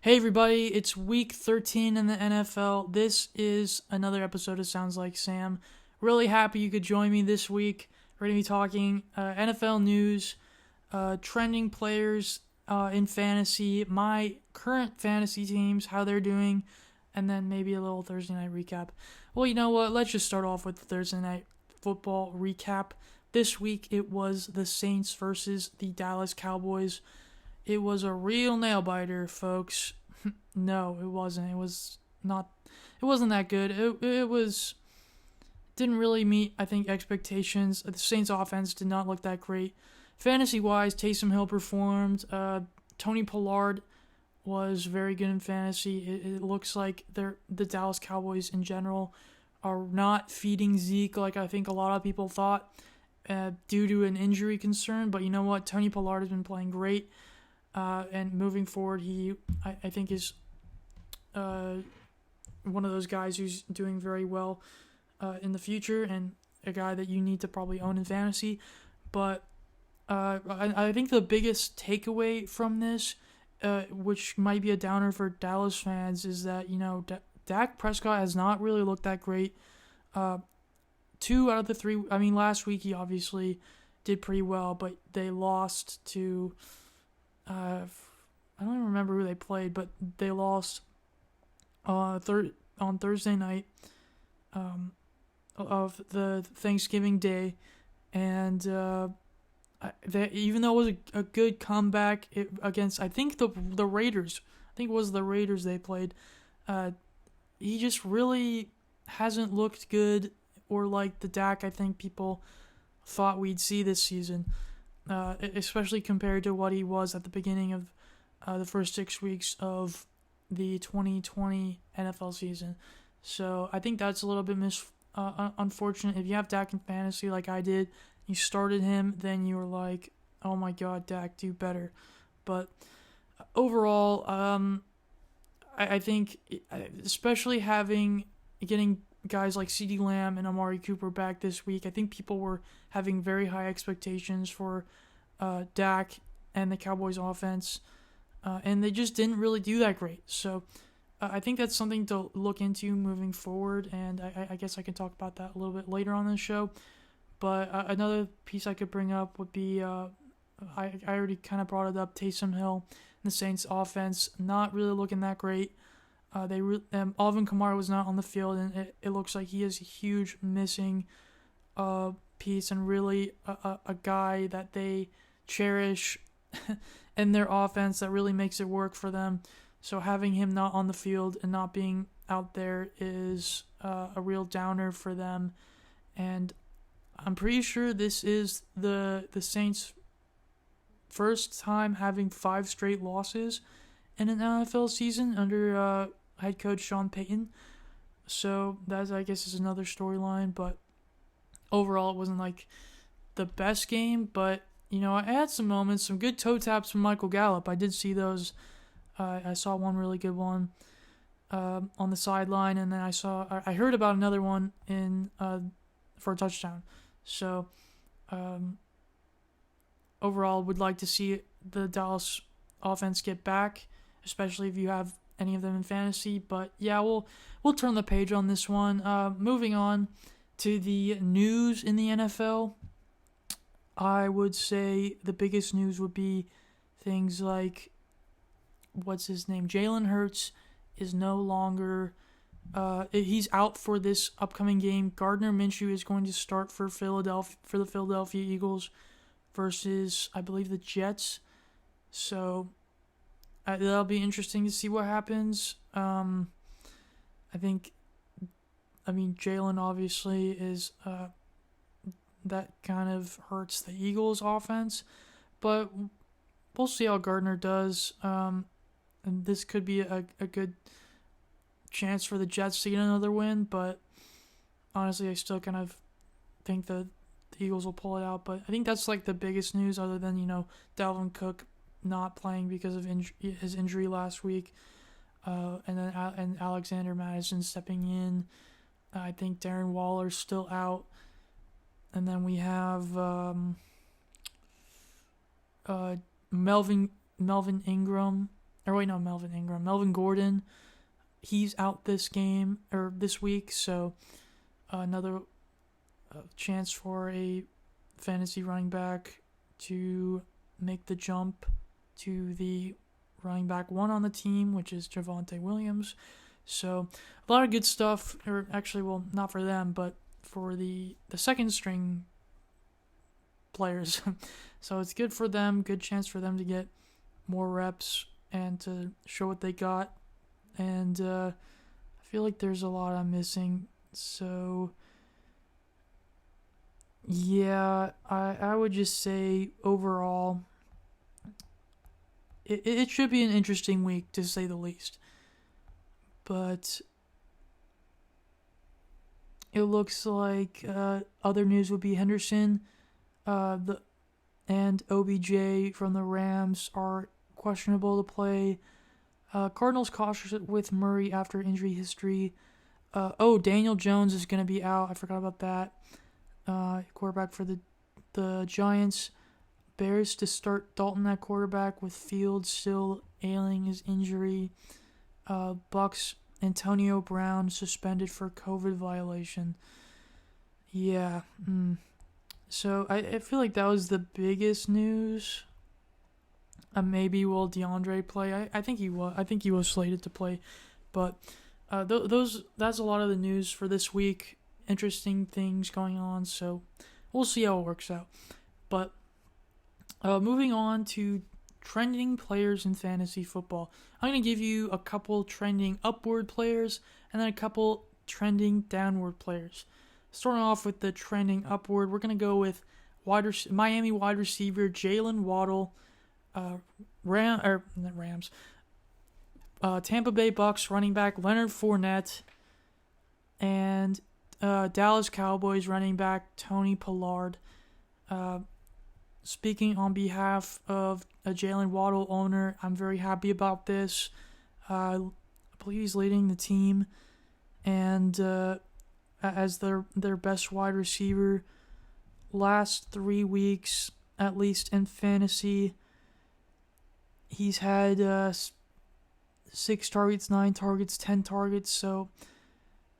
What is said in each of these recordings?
Hey everybody, it's week 13 in the NFL. This is another episode of Sounds Like Sam. Really happy you could join me this week. We're going to be talking NFL news, trending players in fantasy, my current fantasy teams, how they're doing, and then maybe a little Thursday night recap. Well, you know what? Let's just start off with the Thursday night football recap. This week it was the Saints versus the Dallas Cowboys. It was a real nail biter, folks. No, it wasn't. It was not. It wasn't that good. It was didn't really meet, I think, expectations. The Saints' offense did not look that great. Fantasy wise, Taysom Hill performed. Tony Pollard was very good in fantasy. It looks like the Dallas Cowboys in general are not feeding Zeke like I think a lot of people thought due to an injury concern. But you know what? Tony Pollard has been playing great. And moving forward, I think is one of those guys who's doing very well in the future, and a guy that you need to probably own in fantasy. But I think the biggest takeaway from this, which might be a downer for Dallas fans, is that Dak Prescott has not really looked that great. 2 out of the 3. I mean, last week he obviously did pretty well, but they lost to. I don't even remember who they played, but they lost on Thursday night of the Thanksgiving Day, and even though it was a good comeback against I think the Raiders, I think it was the Raiders they played, he just really hasn't looked good or like the Dak I think people thought we'd see this season. Especially compared to what he was at the beginning of the first 6 weeks of the 2020 NFL season. So I think that's a little bit unfortunate. If you have Dak in fantasy like I did, you started him, then you were like, oh my god, Dak, do better. But overall, I think, especially getting guys like CeeDee Lamb and Amari Cooper back this week, I think people were having very high expectations for Dak and the Cowboys offense, and they just didn't really do that great. So I think that's something to look into moving forward, and I guess I can talk about that a little bit later on in the show. But another piece I could bring up would be, I already kind of brought it up, Taysom Hill and the Saints offense, not really looking that great. Alvin Kamara was not on the field, and it looks like he is a huge missing piece, and really a guy that they cherish in their offense that really makes it work for them. So having him not on the field and not being out there is a real downer for them. And I'm pretty sure this is the Saints' first time having 5 straight losses in an NFL season under head coach Sean Payton. So that, I guess, is another storyline. But overall, it wasn't like the best game. But, I had some moments, some good toe taps from Michael Gallup. I did see those. I saw one really good one on the sideline, and then I heard about another one for a touchdown. So overall, would like to see the Dallas offense get back, especially if you have any of them in fantasy. But yeah, we'll turn the page on this one. Moving on to the news in the NFL, I would say the biggest news would be things like, what's his name? Jalen Hurts is no longer. He's out for this upcoming game. Gardner Minshew is going to start for the Philadelphia Eagles versus, I believe, the Jets. So that'll be interesting to see what happens. I think, Jalen obviously is that kind of hurts the Eagles' offense, but we'll see how Gardner does. And this could be a good chance for the Jets to get another win, but honestly, I still kind of think that the Eagles will pull it out. But I think that's like the biggest news, other than Dalvin Cook not playing because of his injury last week, and then Alexander Madison stepping in. I think Darren Waller's still out, and then we have Melvin Ingram Melvin Ingram. Melvin Gordon, he's out this week, so another chance for a fantasy running back to make the jump to the running back one on the team, which is Javonte Williams. So a lot of good stuff, or actually, well, not for them, but for the second string players. So it's good for them, good chance for them to get more reps and to show what they got. And I feel like there's a lot I'm missing. So yeah, I would just say overall, it should be an interesting week, to say the least. But it looks like other news would be Henderson and OBJ from the Rams are questionable to play. Cardinals cautious with Murray after injury history. Daniel Jones is going to be out. I forgot about that. Quarterback for the Giants. Bears to start Dalton at quarterback with Fields still ailing his injury. Bucks, Antonio Brown suspended for COVID violation. Yeah. So I feel like that was the biggest news. Maybe will DeAndre play? I think he will. I think he was slated to play, but that's a lot of the news for this week. Interesting things going on, so we'll see how it works out. But moving on to trending players in fantasy football, I'm going to give you a couple trending upward players and then a couple trending downward players. Starting off with the trending upward, we're going to go with Miami wide receiver Jalen Waddle, Rams, Tampa Bay Bucks running back Leonard Fournette, and Dallas Cowboys running back Tony Pollard. Speaking on behalf of a Jalen Waddle owner, I'm very happy about this. I believe he's leading the team, and as their best wide receiver last 3 weeks, at least in fantasy. He's had 6 targets, 9 targets, 10 targets. So,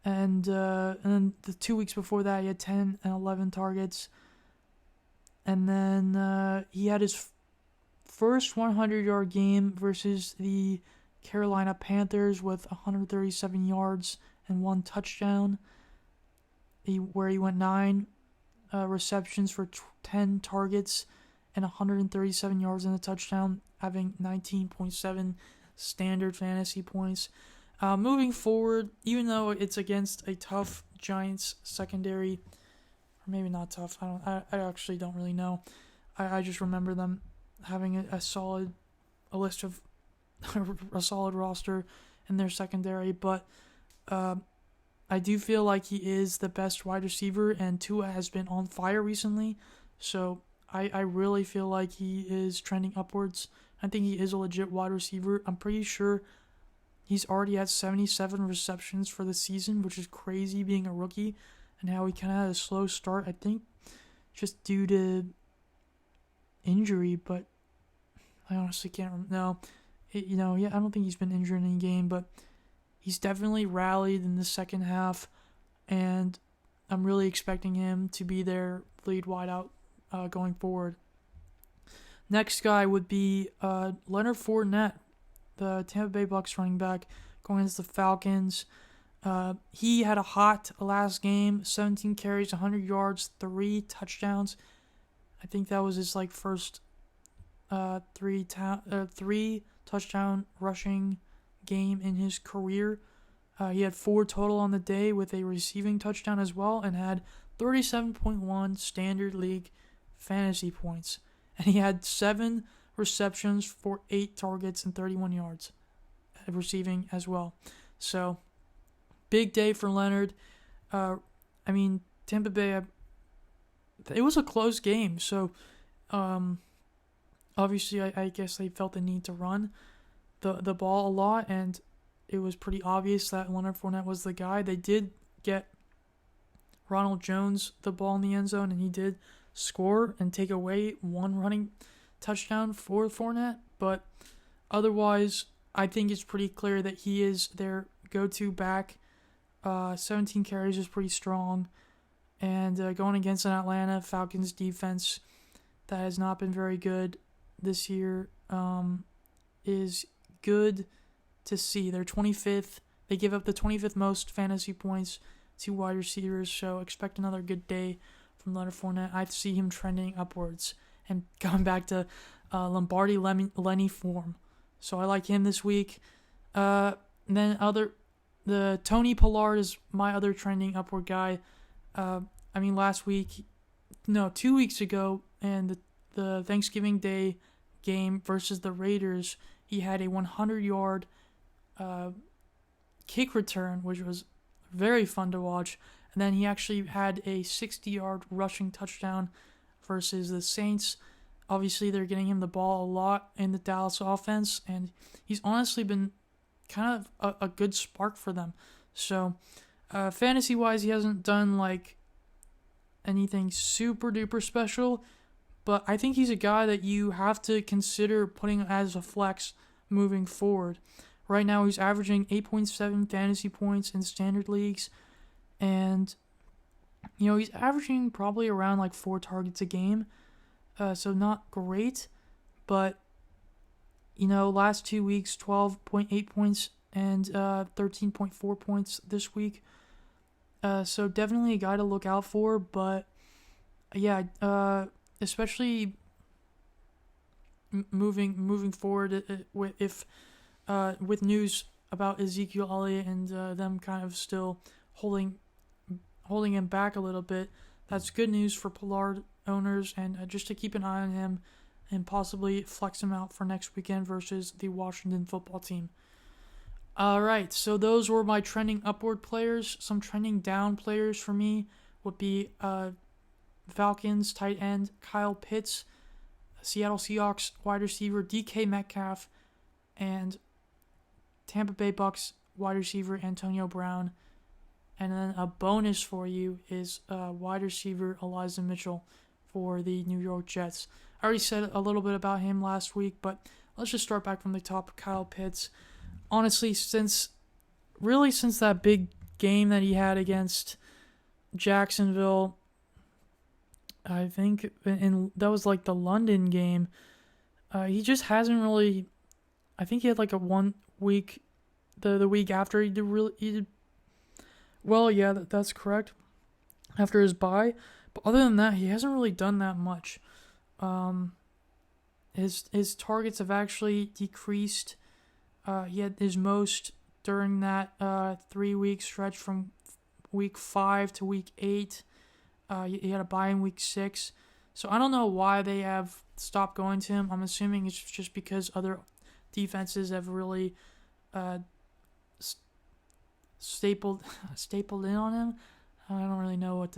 and then the 2 weeks before that, he had 10 and 11 targets. And then he had his first 100-yard game versus the Carolina Panthers with 137 yards and 1 touchdown, where he went 9 receptions for 10 targets and 137 yards and a touchdown, having 19.7 standard fantasy points. Moving forward, even though it's against a tough Giants secondary, or maybe not tough, I actually don't really know. I just remember them having a solid roster in their secondary, but I do feel like he is the best wide receiver, and Tua has been on fire recently, so I really feel like he is trending upwards. I think he is a legit wide receiver. I'm pretty sure he's already at 77 receptions for the season, which is crazy being a rookie, and how he kind of had a slow start, I think, just due to injury, but I honestly can't remember. No, I don't think he's been injured in any game, but he's definitely rallied in the second half, and I'm really expecting him to be their lead wideout going forward. Next guy would be Leonard Fournette, the Tampa Bay Bucks running back, going against the Falcons. He had a hot last game, 17 carries, 100 yards, 3 touchdowns. I think that was his first 3 touchdown rushing game in his career. He had 4 total on the day with a receiving touchdown as well, and had 37.1 standard league fantasy points. And he had 7 receptions for 8 targets and 31 yards receiving as well. So, big day for Leonard. Tampa Bay, it was a close game. So, obviously, I guess they felt the need to run the ball a lot, and it was pretty obvious that Leonard Fournette was the guy. They did get Ronald Jones the ball in the end zone, and he did score and take away 1 running touchdown for Fournette, but otherwise I think it's pretty clear that he is their go-to back. 17 carries is pretty strong. And going against an Atlanta Falcons defense that has not been very good this year is good to see. They're 25th. They give up the 25th most fantasy points to wide receivers, so expect another good day from Leonard Fournette. I see him trending upwards and going back to Lombardi Lenny form. So I like him this week. And then the Tony Pollard is my other trending upward guy. 2 weeks ago, and the Thanksgiving Day game versus the Raiders, he had a 100-yard kick return, which was very fun to watch. And then he actually had a 60-yard rushing touchdown versus the Saints. Obviously, they're getting him the ball a lot in the Dallas offense, and he's honestly been kind of a good spark for them. So, fantasy-wise, he hasn't done like anything super duper special, but I think he's a guy that you have to consider putting as a flex moving forward. Right now, he's averaging 8.7 fantasy points in standard leagues, and he's averaging probably around like 4 targets a game. So not great, but last 2 weeks, 12.8 points and 13.4 points this week. So definitely a guy to look out for, but yeah, especially moving forward with news about Ezekiel Elliott and them kind of still holding him back a little bit. That's good news for Pollard owners, and just to keep an eye on him and possibly flex him out for next weekend versus the Washington football team. All right, so those were my trending upward players. Some trending down players for me would be Falcons tight end Kyle Pitts, Seattle Seahawks wide receiver DK Metcalf, and Tampa Bay Bucks wide receiver Antonio Brown. And then a bonus for you is wide receiver Elijah Mitchell for the New York Jets. I already said a little bit about him last week, but let's just start back from the top. Kyle Pitts. Honestly, since that big game that he had against Jacksonville, I think, and that was like the London game, he just hasn't really. I think he had like a 1 week, the week after he did. Well, yeah, that's correct. After his bye, but other than that, he hasn't really done that much. His targets have actually decreased. He had his most during that 3-week stretch from week 5 to week 8. He had a bye in week 6. So I don't know why they have stopped going to him. I'm assuming it's just because other defenses have really stapled in on him. I don't really know what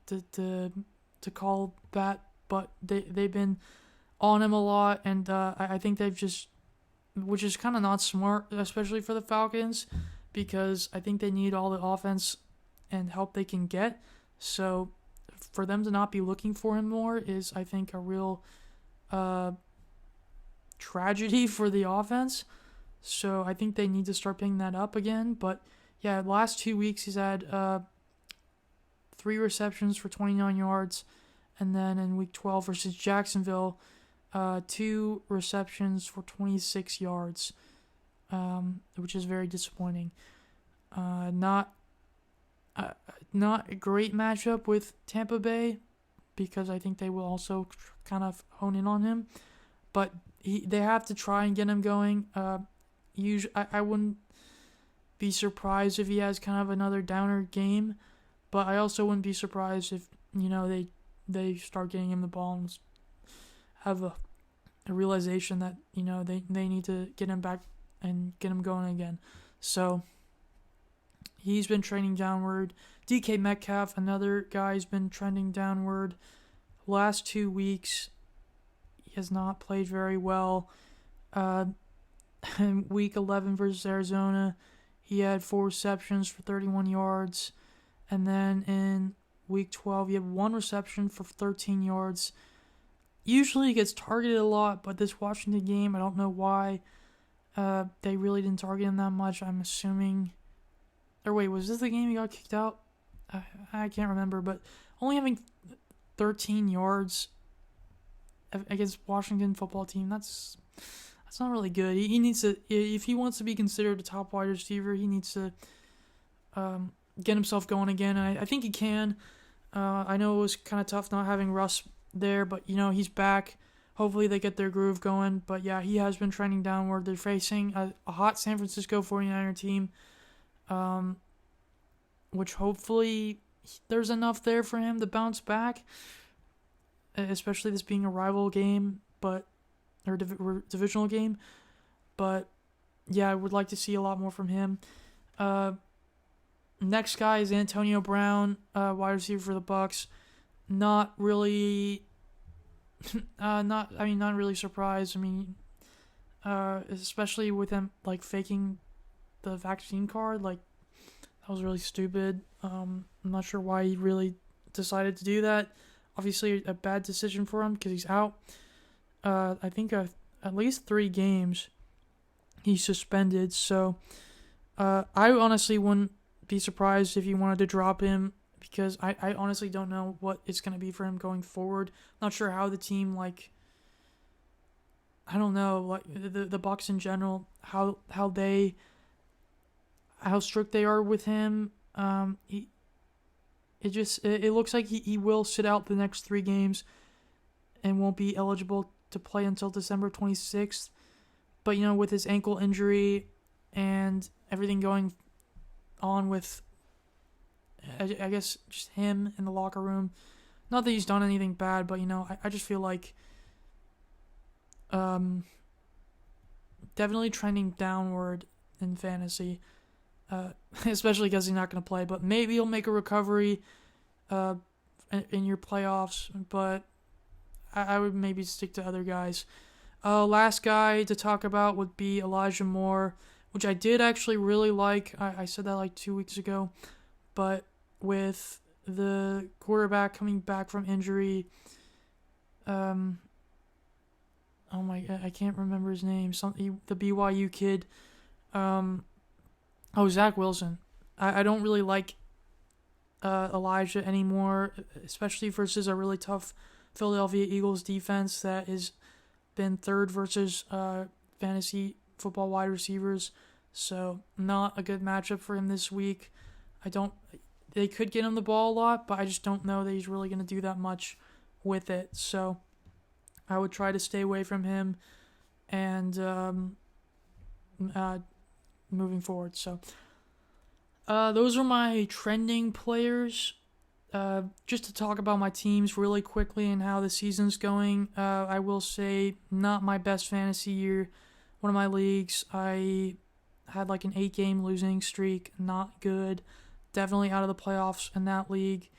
to call that, but they've been on him a lot, and I think they've just, which is kind of not smart, especially for the Falcons, because I think they need all the offense and help they can get. So for them to not be looking for him more is, I think, a real tragedy for the offense. So I think they need to start picking that up again. But yeah, last 2 weeks he's had 3 receptions for 29 yards. And then in week 12 versus Jacksonville, 2 receptions for 26 yards, which is very disappointing. Not a great matchup with Tampa Bay, because I think they will also kind of hone in on him. But they have to try and get him going. I wouldn't be surprised if he has kind of another downer game, but I also wouldn't be surprised if they start getting him the ball and have a realization that they need to get him back and get him going again. So he's been trending downward. DK Metcalf, another guy, has been trending downward. Last 2 weeks, he has not played very well. In week 11 versus Arizona, he had 4 receptions for 31 yards. And then in week 12, he had 1 reception for 13 yards. Usually he gets targeted a lot, but this Washington game, I don't know why. They really didn't target him that much. I'm assuming. Or wait, was this the game he got kicked out? I can't remember, but only having 13 yards against Washington football team, that's not really good. He needs to, if he wants to be considered a top wide receiver, he needs to get himself going again. And I think he can. I know it was kind of tough not having Russ there, but he's back. Hopefully they get their groove going. But yeah, he has been trending downward. They're facing a hot San Francisco 49er team, which hopefully there's enough there for him to bounce back, especially this being a rival game, or divisional game. But yeah, I would like to see a lot more from him. Next guy is Antonio Brown, wide receiver for the Bucs. Not really surprised. Especially with him faking the vaccine card, that was really stupid. I'm not sure why he really decided to do that. Obviously, a bad decision for him because he's out. I think at least 3 games he's suspended. So I honestly wouldn't be surprised if you wanted to drop him, because I honestly don't know what it's going to be for him going forward. Not sure how the team, I don't know, the Bucs in general, how strict they are with him. It looks like he will sit out the next 3 games and won't be eligible to play until December 26th. But with his ankle injury and everything going on with, I guess, just him in the locker room. Not that he's done anything bad, but I just feel like definitely trending downward in fantasy, especially because he's not going to play. But maybe he'll make a recovery in your playoffs, but I would maybe stick to other guys. Last guy to talk about would be Elijah Moore, which I did actually really like. I said that 2 weeks ago, but with the quarterback coming back from injury, oh my God, I can't remember his name. The BYU kid, Zach Wilson. I don't really like Elijah anymore, especially versus a really tough Philadelphia Eagles defense that has been third versus fantasy football wide receivers. So not a good matchup for him this week. They could get him the ball a lot, but I just don't know that he's really going to do that much with it. So I would try to stay away from him and moving forward. So those are my trending players. Just to talk about my teams really quickly and how the season's going, I will say not my best fantasy year. One of my leagues, I had an 8-game losing streak. Not good. Definitely out of the playoffs in that league.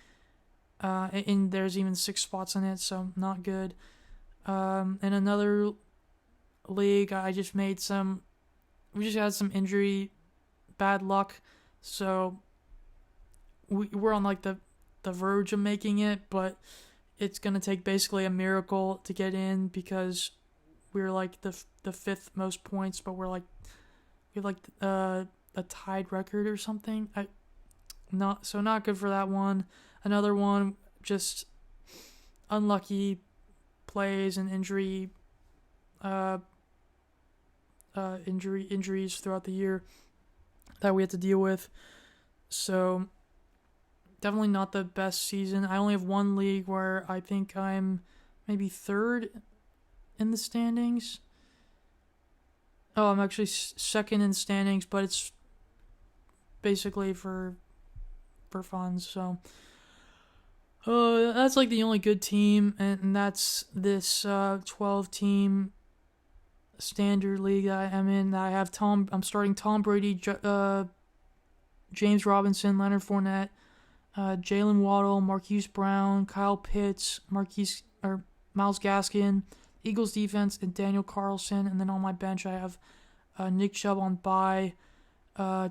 And there's even 6 spots in it, so not good. In another league, we just had some injury, bad luck, so we're on the verge of making it, but it's going to take basically a miracle to get in, because we're the 5th most points, but we have a tied record or something. Not good for that one. Another one, just unlucky plays and injuries throughout the year that we had to deal with. So definitely not the best season. I only have one league where I think I'm maybe 3rd in the standings. Oh, I'm actually 2nd in standings, but it's basically for fun. So that's the only good team, and that's this 12-team standard league that I'm in. I'm starting Tom Brady, James Robinson, Leonard Fournette, Jalen Waddle, Marquise Brown, Kyle Pitts, Miles Gaskin, Eagles defense, and Daniel Carlson. And then on my bench, I have Nick Chubb on bye. I'm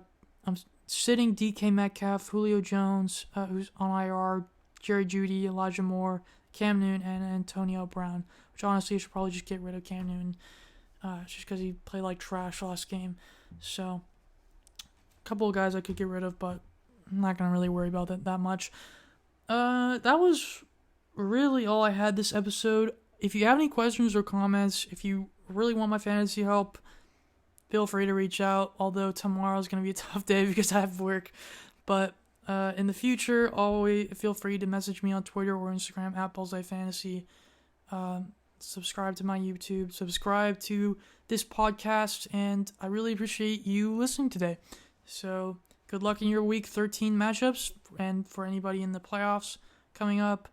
sitting DK Metcalf, Julio Jones, who's on IR, Jerry Jeudy, Elijah Moore, Cam Newton, and Antonio Brown, which honestly I should probably just get rid of Cam Newton. just because he played like trash last game. So, a couple of guys I could get rid of, but I'm not gonna really worry about that much. That was really all I had this episode. If you have any questions or comments, if you really want my fantasy help, feel free to reach out. Although tomorrow's gonna be a tough day because I have work, but in the future, always feel free to message me on Twitter or Instagram at BullseyeFantasy. Subscribe to my YouTube, subscribe to this podcast, and I really appreciate you listening today. So, good luck in your Week 13 matchups, and for anybody in the playoffs coming up,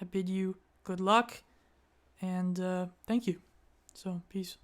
I bid you good luck, and thank you. So, peace.